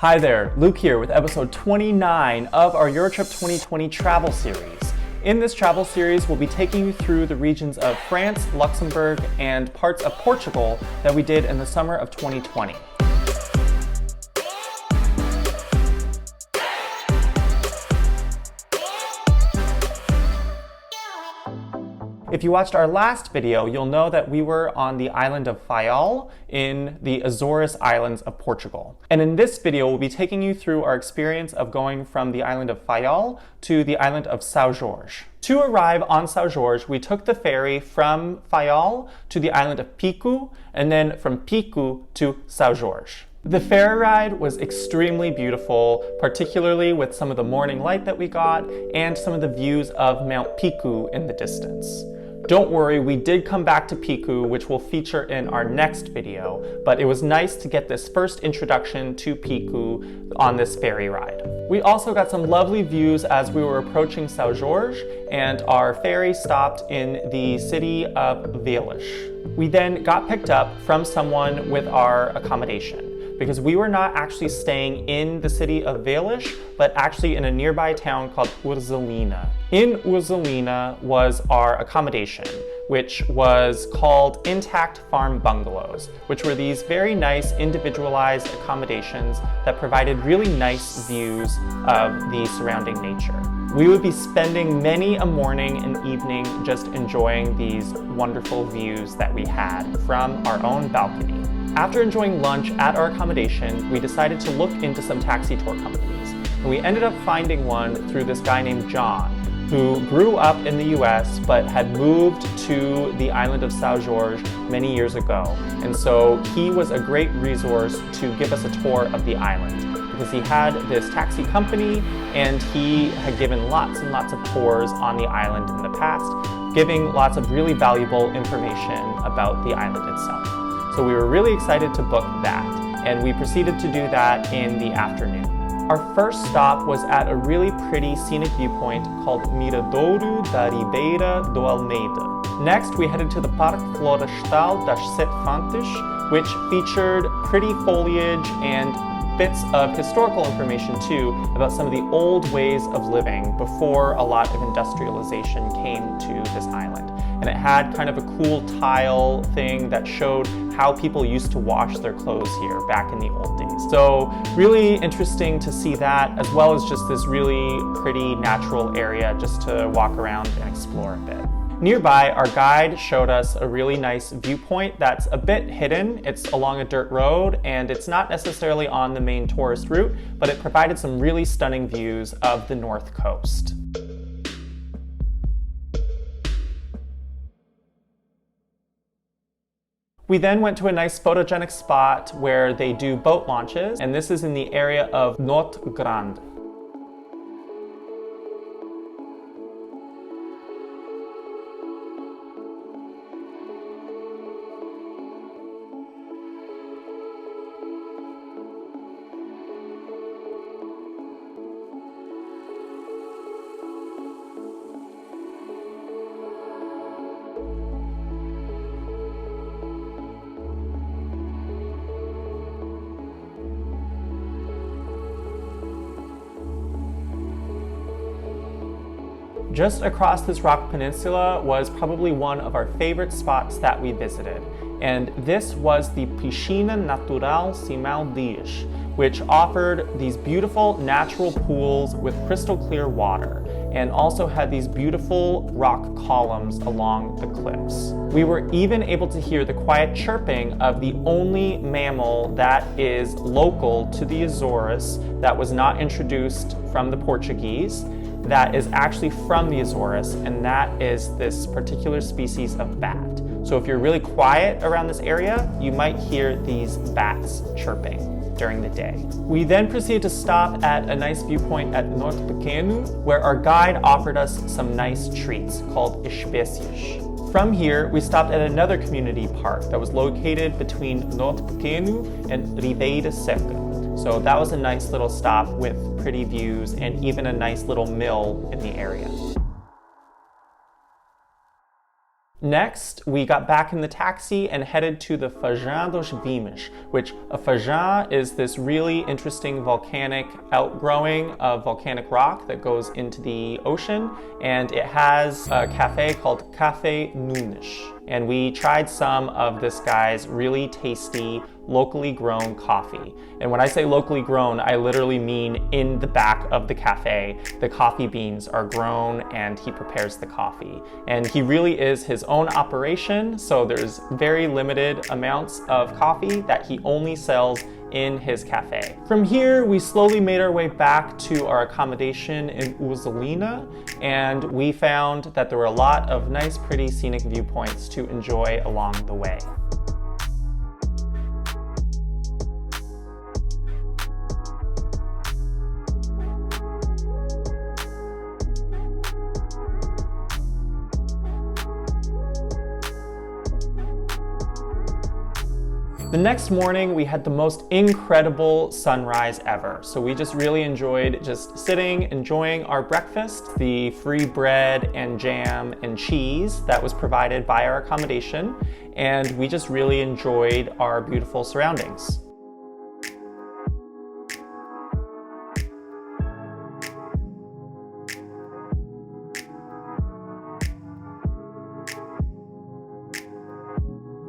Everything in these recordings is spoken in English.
Hi there, Luke here with episode 29 of our Eurotrip 2020 travel series. In this travel series, we'll be taking you through the regions of France, Luxembourg, and parts of Portugal that we did in the summer of 2020. If you watched our last video, you'll know that we were on the island of Faial in the Azores Islands of Portugal. And in this video, we'll be taking you through our experience of going from the island of Faial to the island of São Jorge. To arrive on São Jorge, we took the ferry from Faial to the island of Pico, and then from Pico to São Jorge. The ferry ride was extremely beautiful, particularly with some of the morning light that we got and some of the views of Mount Pico in the distance. Don't worry, we did come back to Pico, which we'll feature in our next video, but it was nice to get this first introduction to Pico on this ferry ride. We also got some lovely views as we were approaching São Jorge, and our ferry stopped in the city of Velho. We then got picked up from someone with our accommodation, because we were not actually staying in the city of Velho, but actually in a nearby town called Urzelina. In Urzelina was our accommodation, which was called Intact Farm Bungalows, which were these very nice individualized accommodations that provided really nice views of the surrounding nature. We would be spending many a morning and evening just enjoying these wonderful views that we had from our own balcony. After enjoying lunch at our accommodation, we decided to look into some taxi tour companies. And we ended up finding one through this guy named John, who grew up in the US but had moved to the island of São Jorge many years ago. And so he was a great resource to give us a tour of the island, because he had this taxi company and he had given lots and lots of tours on the island in the past, giving lots of really valuable information about the island itself. So we were really excited to book that, and we proceeded to do that in the afternoon. Our first stop was at a really pretty scenic viewpoint called Miradouro da Ribeira do Almeida. Next, we headed to the Parque Florestal das Sete Fontes, which featured pretty foliage and bits of historical information too about some of the old ways of living before a lot of industrialization came to this island. And it had kind of a cool tile thing that showed how people used to wash their clothes here back in the old days. So really interesting to see that, as well as just this really pretty natural area just to walk around and explore a bit. Nearby, our guide showed us a really nice viewpoint that's a bit hidden. It's along a dirt road and it's not necessarily on the main tourist route, but it provided some really stunning views of the north coast. We then went to a nice photogenic spot where they do boat launches, and this is in the area of Norte Grande. Just across this rock peninsula was probably one of our favorite spots that we visited, and this was the Piscina Natural Simao Dias, which offered these beautiful natural pools with crystal clear water, and also had these beautiful rock columns along the cliffs. We were even able to hear the quiet chirping of the only mammal that is local to the Azores that was not introduced from the Portuguese, that is actually from the Azores, and that is this particular species of bat. So if you're really quiet around this area, you might hear these bats chirping during the day. We then proceeded to stop at a nice viewpoint at Norte Pequeno, where our guide offered us some nice treats called espécies. From here, we stopped at another community park that was located between Norte Pequeno and Ribeira Seca. So that was a nice little stop with pretty views and even a nice little mill in the area. Next, we got back in the taxi and headed to the Fajã dos Vinhos, which a Fajã is this really interesting volcanic outgrowing of volcanic rock that goes into the ocean, and it has a cafe called Café Nunes. And we tried some of this guy's really tasty, locally grown coffee. And when I say locally grown, I literally mean in the back of the cafe, the coffee beans are grown and he prepares the coffee. And he really is his own operation, so there's very limited amounts of coffee that he only sells in his cafe. From here, we slowly made our way back to our accommodation in Urzelina, and we found that there were a lot of nice, pretty scenic viewpoints to enjoy along the way. The next morning, we had the most incredible sunrise ever. So we just really enjoyed just sitting, enjoying our breakfast, the free bread and jam and cheese that was provided by our accommodation, and we just really enjoyed our beautiful surroundings.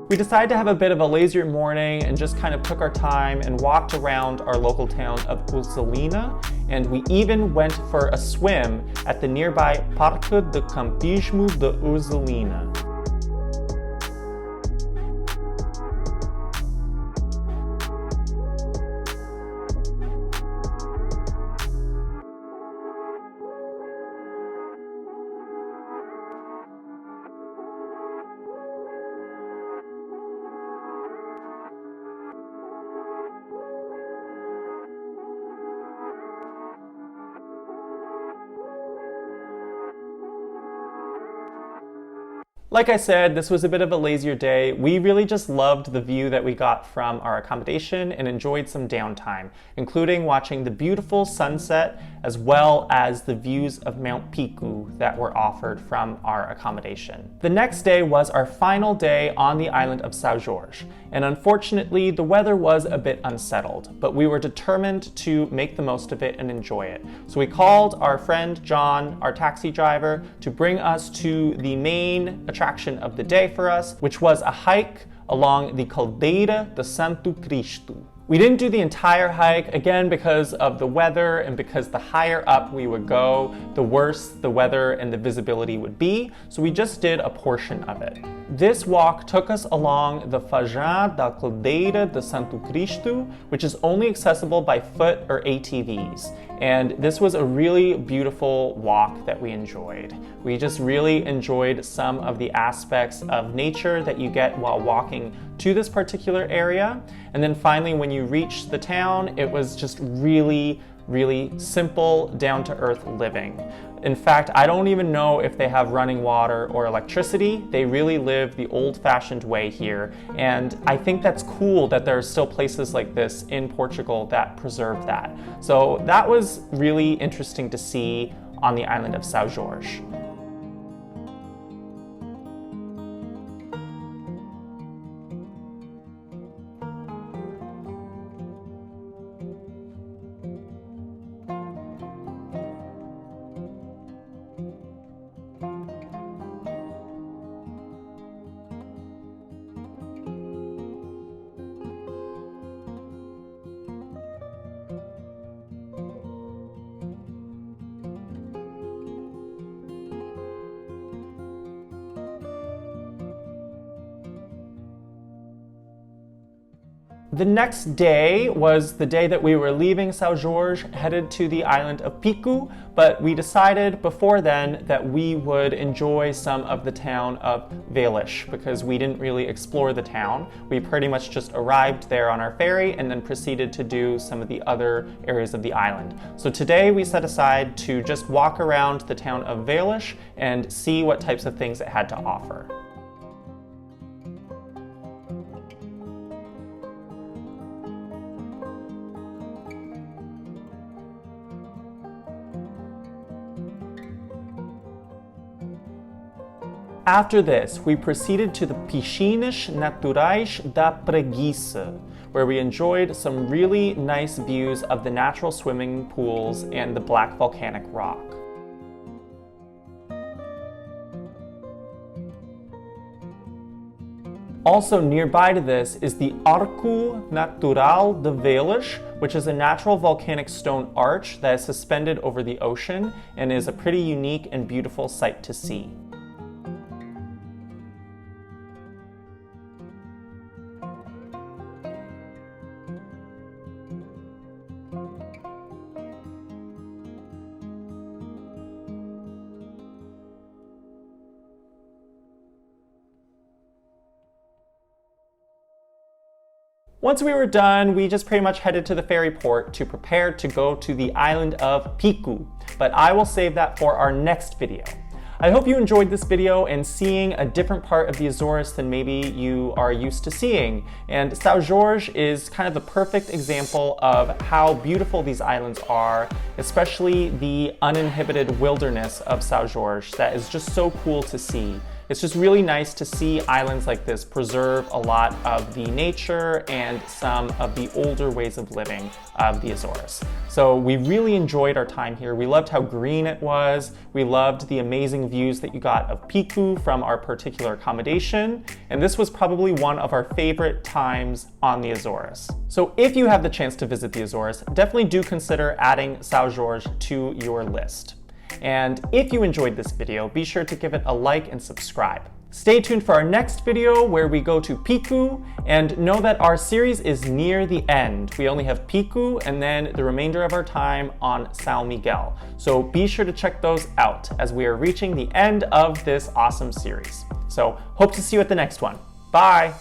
We decided to have a bit of a lazier morning and just kind of took our time and walked around our local town of Urzelina, and we even went for a swim at the nearby Parque de Campismo de Urzelina. Like I said, this was a bit of a lazier day. We really just loved the view that we got from our accommodation and enjoyed some downtime, including watching the beautiful sunset as well as the views of Mount Pico that were offered from our accommodation. The next day was our final day on the island of São Jorge, and unfortunately the weather was a bit unsettled, but we were determined to make the most of it and enjoy it. So we called our friend John, our taxi driver, to bring us to the main attraction of the day for us, which was a hike along the Caldeira de Santo Cristo. We didn't do the entire hike, again because of the weather and because the higher up we would go, the worse the weather and the visibility would be, so we just did a portion of it. This walk took us along the Fajã da Caldeira de Santo Cristo, which is only accessible by foot or ATVs. And this was a really beautiful walk that we enjoyed. We just really enjoyed some of the aspects of nature that you get while walking to this particular area. And then finally, when you reach the town, it was just really simple, down-to-earth living. In fact, I don't even know if they have running water or electricity. They really live the old-fashioned way here, and I think that's cool that there are still places like this in Portugal that preserve that. So that was really interesting to see on the island of São Jorge. The next day was the day that we were leaving São Jorge, headed to the island of Pico, but we decided before then that we would enjoy some of the town of Velhas because we didn't really explore the town. We pretty much just arrived there on our ferry and then proceeded to do some of the other areas of the island. So today we set aside to just walk around the town of Velhas and see what types of things it had to offer. After this, we proceeded to the Piscinas Naturais da Preguiça, where we enjoyed some really nice views of the natural swimming pools and the black volcanic rock. Also nearby to this is the Arco Natural de Velas, which is a natural volcanic stone arch that is suspended over the ocean and is a pretty unique and beautiful sight to see. Once we were done, we just pretty much headed to the ferry port to prepare to go to the island of Pico, but I will save that for our next video. I hope you enjoyed this video and seeing a different part of the Azores than maybe you are used to seeing. And São Jorge is kind of the perfect example of how beautiful these islands are, especially the uninhibited wilderness of São Jorge that is just so cool to see. It's just really nice to see islands like this preserve a lot of the nature and some of the older ways of living of the Azores. So we really enjoyed our time here. We loved how green it was. We loved the amazing views that you got of Pico from our particular accommodation. And this was probably one of our favorite times on the Azores. So if you have the chance to visit the Azores, definitely do consider adding São Jorge to your list. And if you enjoyed this video, be sure to give it a like and subscribe. Stay tuned for our next video where we go to Pico, and know that our series is near the end. We only have Pico and then the remainder of our time on São Miguel. So be sure to check those out as we are reaching the end of this awesome series. So hope to see you at the next one. Bye!